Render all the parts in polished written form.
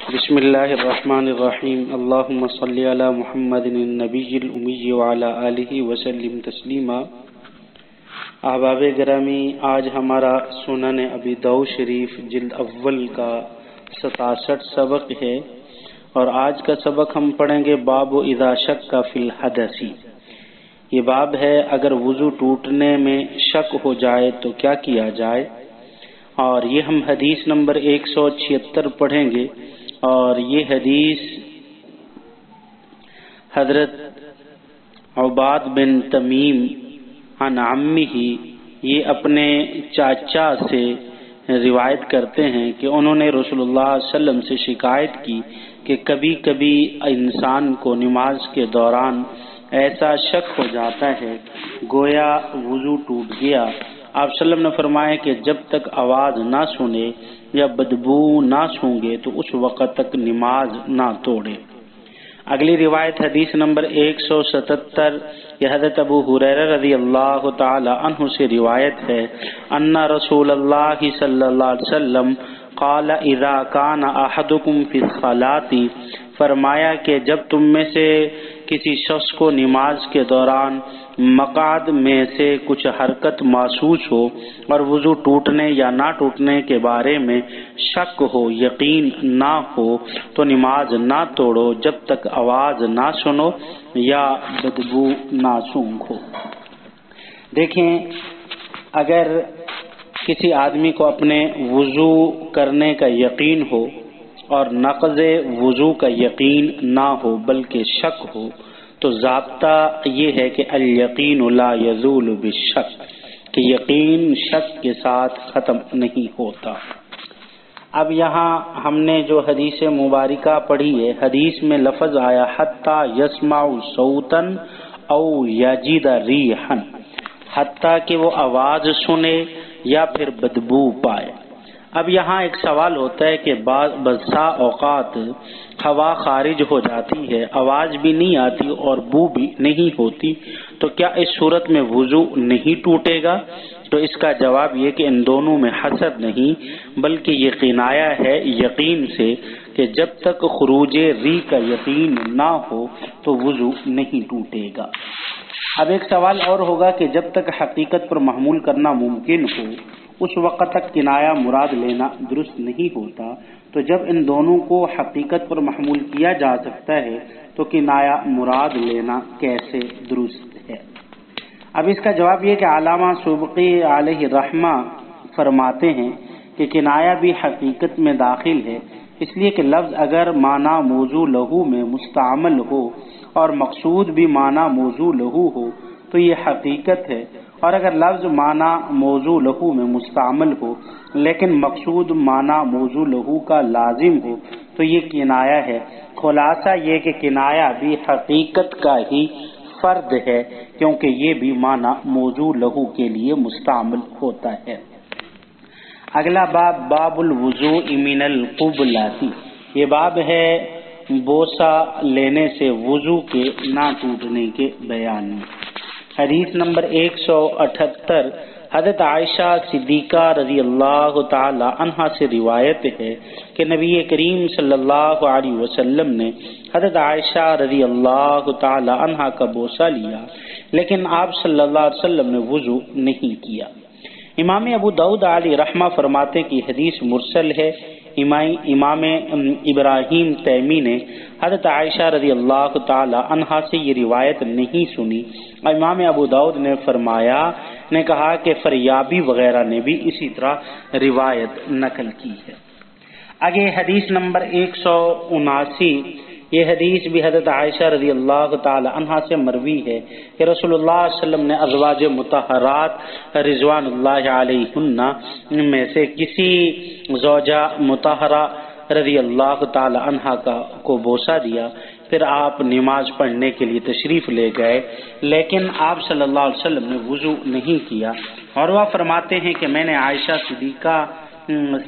بسم اللہ الرحمن الرحیم اللہم صلی علی محمد النبی الامی وعلی آلہ وسلم تسلیما۔ احباب گرامی، آج ہمارا سنن ابی داؤد شریف جلد اول کا 67 سبق ہے، اور آج کا سبق ہم پڑھیں گے باب اذا شک فی الحدث۔ یہ باب ہے اگر وضو ٹوٹنے میں شک ہو جائے تو کیا کیا جائے، اور یہ ہم حدیث نمبر 176 پڑھیں گے، اور یہ حدیث حضرت عباد بن تمیم عن عمہ، یہ اپنے چاچا سے روایت کرتے ہیں کہ انہوں نے رسول اللہ صلی اللہ علیہ وسلم سے شکایت کی کہ کبھی کبھی انسان کو نماز کے دوران ایسا شک ہو جاتا ہے گویا وضو ٹوٹ گیا۔ آپ صلی اللہ علیہ وسلم نے فرمایا کہ جب تک آواز نہ سنے یا بدبو نہ سونگے تو اس وقت تک نماز نہ توڑے۔ اگلی روایت حدیث نمبر 177، یہ حضرت ابو ہریرہ رضی اللہ تعالی عنہ سے روایت ہے، ان رسول اللہ صلی اللہ علیہ وسلم قال اذا کان احدکم فی الصلاۃ، فرمایا کہ جب تم میں سے کسی شخص کو نماز کے دوران مقعد میں سے کچھ حرکت محسوس ہو اور وضو ٹوٹنے یا نہ ٹوٹنے کے بارے میں شک ہو، یقین نہ ہو، تو نماز نہ توڑو جب تک آواز نہ سنو یا بدبو نہ سونگھو۔ دیکھیں، اگر کسی آدمی کو اپنے وضو کرنے کا یقین ہو اور نقض وضو کا یقین نہ ہو بلکہ شک ہو، تو ضابطہ یہ ہے کہ الیقین لا یزول بالشک، کہ یقین شک کے ساتھ ختم نہیں ہوتا۔ اب یہاں ہم نے جو حدیث مبارکہ پڑھی ہے، حدیث میں لفظ آیا حتی یسمع صوتا او یجد ریحا، حتیٰ کہ وہ آواز سنے یا پھر بدبو پائے۔ اب یہاں ایک سوال ہوتا ہے کہ بسا اوقات ہوا خارج ہو جاتی ہے، آواز بھی نہیں آتی اور بو بھی نہیں ہوتی، تو کیا اس صورت میں وضو نہیں ٹوٹے گا؟ تو اس کا جواب یہ کہ ان دونوں میں حصر نہیں، بلکہ یہ کنایہ ہے یقین سے کہ جب تک خروج ری کا یقین نہ ہو تو وضو نہیں ٹوٹے گا۔ اب ایک سوال اور ہوگا کہ جب تک حقیقت پر محمول کرنا ممکن ہو اس وقت تک کنایہ مراد لینا درست نہیں ہوتا، تو جب ان دونوں کو حقیقت پر محمول کیا جا سکتا ہے تو کنایہ مراد لینا کیسے درست ہے؟ اب اس کا جواب یہ کہ علامہ سبقی علیہ رحمہ فرماتے ہیں کہ کنایہ بھی حقیقت میں داخل ہے، اس لیے کہ لفظ اگر معنی موضوع لہو میں مستعمل ہو اور مقصود بھی معنی موضوع لہو ہو تو یہ حقیقت ہے، اور اگر لفظ معنی موضوع لہو میں مستعمل ہو لیکن مقصود معنی موضوع لہو کا لازم ہو تو یہ کنایہ ہے۔ خلاصہ یہ کہ کنایہ بھی حقیقت کا ہی فرد ہے، کیونکہ یہ بھی معنی موضوع لہو کے لیے مستعمل ہوتا ہے۔ اگلا باب باب الوضوء من القبلۃ، یہ باب ہے بوسہ لینے سے وضو کے نہ ٹوٹنے کے بیان میں۔ حدیث نمبر 178، حضرت عائشہ صدیقہ رضی اللہ تعالی عنہا سے روایت ہے کہ نبی کریم صلی اللہ علیہ وسلم نے حضرت عائشہ رضی اللہ تعالی عنہا کا بوسہ لیا، لیکن آپ صلی اللہ علیہ وسلم نے وضو نہیں کیا۔ امام ابو داؤد علیہ رحمہ فرماتے کہ حدیث مرسل ہے۔ امام ابراہیم تیمی نے حضرت عائشہ رضی اللہ تعالی عنہا سے یہ روایت نہیں سنی، اور امام ابو داؤد نے کہا کہ فریابی وغیرہ نے بھی اسی طرح روایت نقل کی ہے۔ آگے حدیث نمبر 179، یہ حدیث بھی حضرت عائشہ رضی اللہ تعالی عنہا سے مروی ہے کہ رسول اللہ صلی اللہ علیہ وسلم نے ازواج مطہرات رضوان اللہ علیہن میں سے کسی زوجہ مطہرہ رضی اللہ تعالی عنہا کو بوسہ دیا، پھر آپ نماز پڑھنے کے لیے تشریف لے گئے، لیکن آپ صلی اللہ علیہ وسلم نے وضو نہیں کیا، اور وہ فرماتے ہیں کہ میں نے عائشہ صدیقہ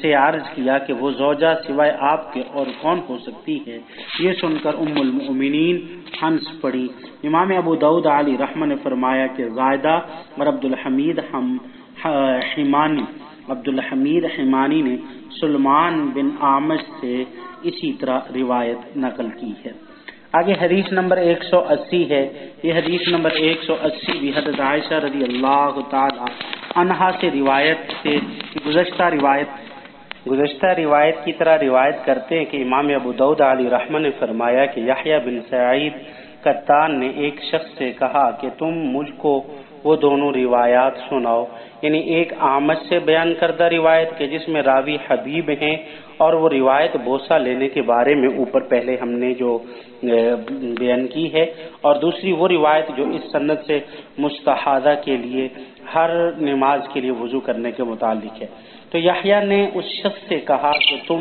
سے عرض کیا کہ وہ زوجہ سوائے آپ کے اور کون ہو سکتی ہے؟ یہ سن کر ام المؤمنین ہنس پڑی۔ امام ابو داؤد علیہ رحمہ نے فرمایا کہ زائدہ اور عبد الحمید حمانی نے سلمان بن آمش سے اسی طرح روایت نقل کی ہے۔ آگے حدیث نمبر 180 ہے۔ یہ حدیث نمبر 180 بھی حضرت عائشہ رضی اللہ تعالی عنہا سے روایت سے گزشتہ روایت کی طرح روایت کرتے ہیں کہ امام ابو داؤد علیہ رحمہ نے فرمایا کہ یحییٰ بن سعید قطان نے ایک شخص سے کہا کہ تم مجھ کو وہ دونوں روایات سناؤ، یعنی ایک اعمش سے بیان کردہ روایت کہ جس میں راوی حبیب ہیں اور وہ روایت بوسہ لینے کے بارے میں اوپر پہلے ہم نے جو بیان کی ہے، اور دوسری وہ روایت جو اس سند سے مستحاضہ کے لیے ہر نماز کے لیے وضو کرنے کے متعلق ہے۔ تو یحییٰ نے اس شخص سے کہا کہ تم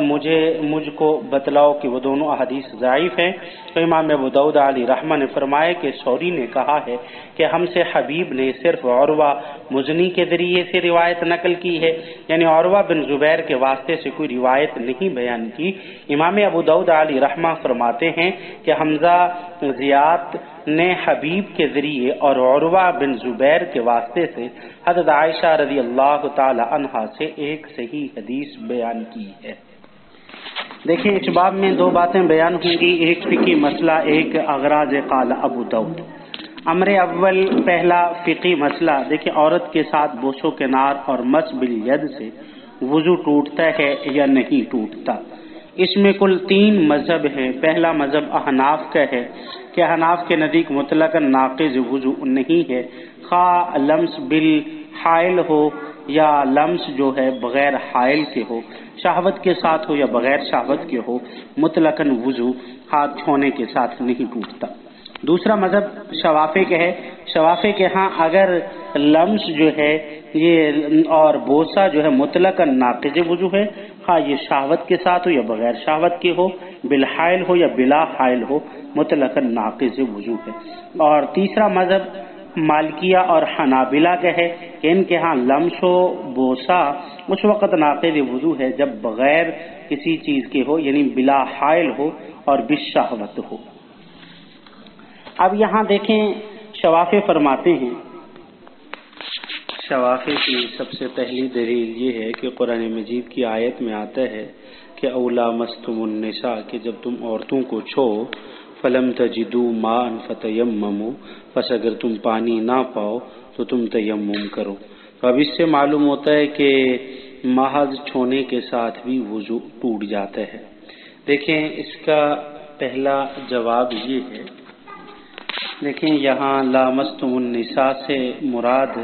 مجھ کو بتلاؤ کہ وہ دونوں احادیث ضعیف ہیں۔ تو امام ابو داؤد علیہ رحمہ نے فرمایا کہ سوری نے کہا ہے کہ ہم سے حبیب نے صرف عروہ مزنی کے ذریعے سے روایت نقل کی ہے، یعنی عروہ بن زبیر کے واسطے سے کوئی روایت نہیں بیان کی۔ امام ابو داؤد علیہ رحمہ فرماتے ہیں کہ حمزہ زیاد نے حبیب کے ذریعے اور عروہ بن زبیر کے واسطے سے حضرت عائشہ رضی اللہ تعالی عنہا سے ایک صحیح حدیث بیان کی ہے۔ دیکھیں اس باب میں دو باتیں بیان ہوں گی، ایک فقی مسئلہ، ایک اغراض قال ابو داؤد۔ امر اول پہلا فقی مسئلہ، دیکھیں عورت کے ساتھ بوس و کنار اور مس بالید سے وضو ٹوٹتا ہے یا نہیں ٹوٹتا۔ اس میں کل 3 مذہب ہیں۔ پہلا مذہب احناف کا ہے کہ احناف کے نزدیک مطلقاً ناقض وضو نہیں ہے، خواہ لمس بالحائل ہو یا لمس جو ہے بغیر حائل کے ہو، شہوت کے ساتھ ہو یا بغیر شہوت کے ہو، مطلقاً وضو ہاتھ چھونے کے ساتھ نہیں ٹوٹتا۔ دوسرا مذہب شوافی کا ہے، شوافی کے ہاں اگر لمس جو ہے یہ اور بوسہ جو ہے مطلقاً ناقض وضو ہے، ہاں یہ شہوت کے ساتھ ہو یا بغیر شہوت کے ہو، بالحائل ہو یا بلا حائل ہو، مطلقاً ناقض وضو ہے۔ اور تیسرا مذہب مالکیہ اور حنابلہ کا ہے کہ ان کے ہاں لمس و بوسہ اس وقت ناقض وضو ہے جب بغیر کسی چیز کے ہو، یعنی بلا حائل ہو اور بالشہوت ہو۔ اب یہاں دیکھیں شوافی فرماتے ہیں، شوافی کی سب سے پہلی دلیل یہ ہے کہ قرآن مجید کی آیت میں آتا ہے کہ اولا مستم النساء، کہ جب تم عورتوں کو چھو، فلم تجدوا ماء فتیمموا، پس اگر تم پانی نہ پاؤ تو تم تیمم کرو۔ تو اب اس سے معلوم ہوتا ہے کہ محض چھونے کے ساتھ بھی وضو ٹوٹ جاتا ہے۔ دیکھیں اس کا پہلا جواب یہ ہے، دیکھیں یہاں لامستم النساء سے مراد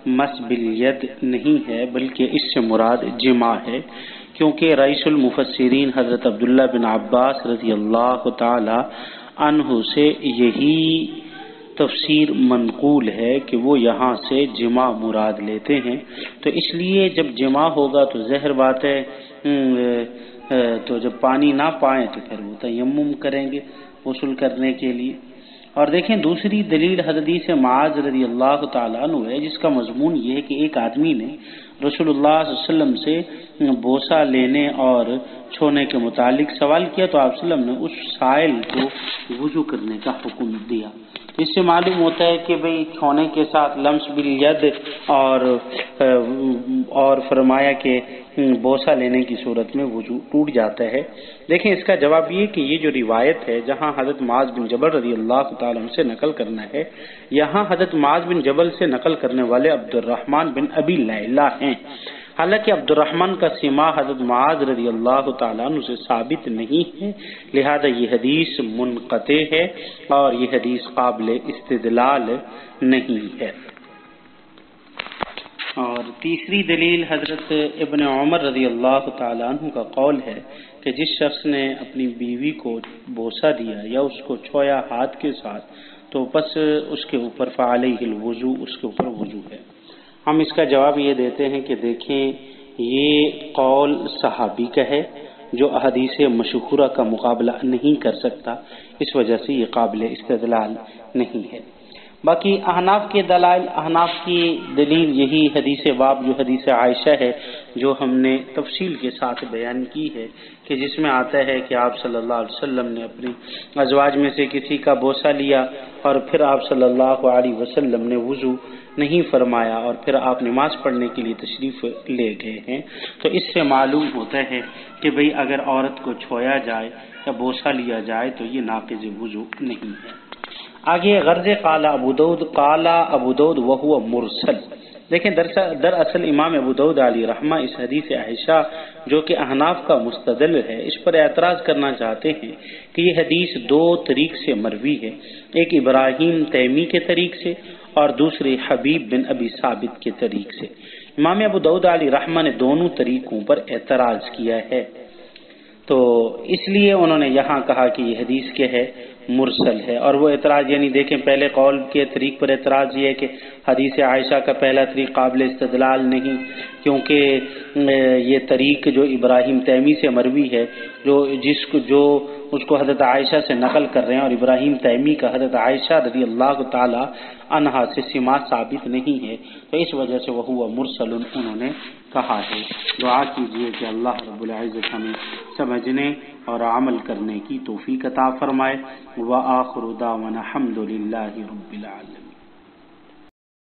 مس بالید نہیں ہے بلکہ اس سے مراد جماع ہے، کیونکہ رئیس المفسرین حضرت عبداللہ بن عباس رضی اللہ تعالی عنہ سے یہی تفسیر منقول ہے کہ وہ یہاں سے جماع مراد لیتے ہیں۔ تو اس لیے جب جماع ہوگا تو ظاہر بات ہے تو جب پانی نہ پائیں تو پھر وہ تیمم کریں گے غسل کرنے کے لیے۔ اور دیکھیں دوسری دلیل حدیث معاذ رضی اللہ تعالیٰ عنہ ہے، جس کا مضمون یہ ہے کہ ایک آدمی نے رسول اللہ صلی اللہ علیہ وسلم سے بوسہ لینے اور چھونے کے متعلق سوال کیا تو آپ صلی اللہ علیہ وسلم نے اس سائل کو وضو کرنے کا حکم دیا۔ اس سے معلوم ہوتا ہے کہ بھئی چھونے کے ساتھ لمس بالید اور فرمایا کہ بوسہ لینے کی صورت میں وضو ٹوٹ جاتا ہے۔ دیکھیں اس کا جواب یہ کہ یہ جو روایت ہے جہاں حضرت معاذ بن جبل رضی اللہ تعالیٰ عنہ سے نقل کرنا ہے، یہاں حضرت معاذ بن جبل سے نقل کرنے والے عبد الرحمن بن ابی لیلہ ہیں۔ حالانکہ عبد الرحمن کا سماع حضرت معاذ رضی اللہ تعالیٰ عنہ سے ثابت نہیں ہے، لہذا یہ حدیث منقطع ہے اور یہ حدیث قابل استدلال نہیں ہے۔ اور تیسری دلیل حضرت ابن عمر رضی اللہ تعالیٰ عنہ کا قول ہے کہ جس شخص نے اپنی بیوی کو بوسہ دیا یا اس کو چھویا ہاتھ کے ساتھ تو بس اس کے اوپر فعلیہ الوضو، اس کے اوپر وضو ہے۔ ہم اس کا جواب یہ دیتے ہیں کہ دیکھیں یہ قول صحابی کا ہے جو احادیث مشہورہ کا مقابلہ نہیں کر سکتا، اس وجہ سے یہ قابل استدلال نہیں ہے۔ باقی احناف کے دلائل، احناف کی دلیل یہی حدیث باب جو حدیث عائشہ ہے جو ہم نے تفصیل کے ساتھ بیان کی ہے، کہ جس میں آتا ہے کہ آپ صلی اللہ علیہ وسلم نے اپنی ازواج میں سے کسی کا بوسہ لیا اور پھر آپ صلی اللہ علیہ وسلم نے وضو نہیں فرمایا اور پھر آپ نماز پڑھنے کے لیے تشریف لے گئے ہیں۔ تو اس سے معلوم ہوتا ہے کہ بھئی اگر عورت کو چھویا جائے یا بوسہ لیا جائے تو یہ ناقض وضو نہیں ہے۔ آگے غرض قال ابو داؤد وهو مرسل، دیکھیں دراصل امام ابو داؤد علیہ رحمہ اس حدیث عائشہ جو کہ احناف کا مستدل ہے، اس پر اعتراض کرنا چاہتے ہیں کہ یہ حدیث دو طریق سے مروی ہے، ایک ابراہیم تیمی کے طریق سے اور دوسرے حبیب بن ابی ثابت کے طریق سے۔ امام ابو داؤد علیہ رحمہ نے دونوں طریقوں پر اعتراض کیا ہے، تو اس لیے انہوں نے یہاں کہا کہ یہ حدیث کے ہے مرسل ہے۔ اور وہ اعتراض یعنی دیکھیں پہلے قول کے طریق پر اعتراض یہ ہے کہ حدیث عائشہ کا پہلا طریق قابل استدلال نہیں، کیونکہ یہ طریق جو ابراہیم تیمی سے مروی ہے، جو اس کو حضرت عائشہ سے نقل کر رہے ہیں، اور ابراہیم تیمی کا حضرت عائشہ رضی اللہ تعالی عنہا سے سماع ثابت نہیں ہے، تو اس وجہ سے وہ مرسل انہوں نے کہا ہے۔ دعا کیجئے کہ اللہ رب العزت ہمیں سمجھنے اور عمل کرنے کی توفیق عطا فرمائے۔ وآخر دعوانا الحمد للہ رب العالمین۔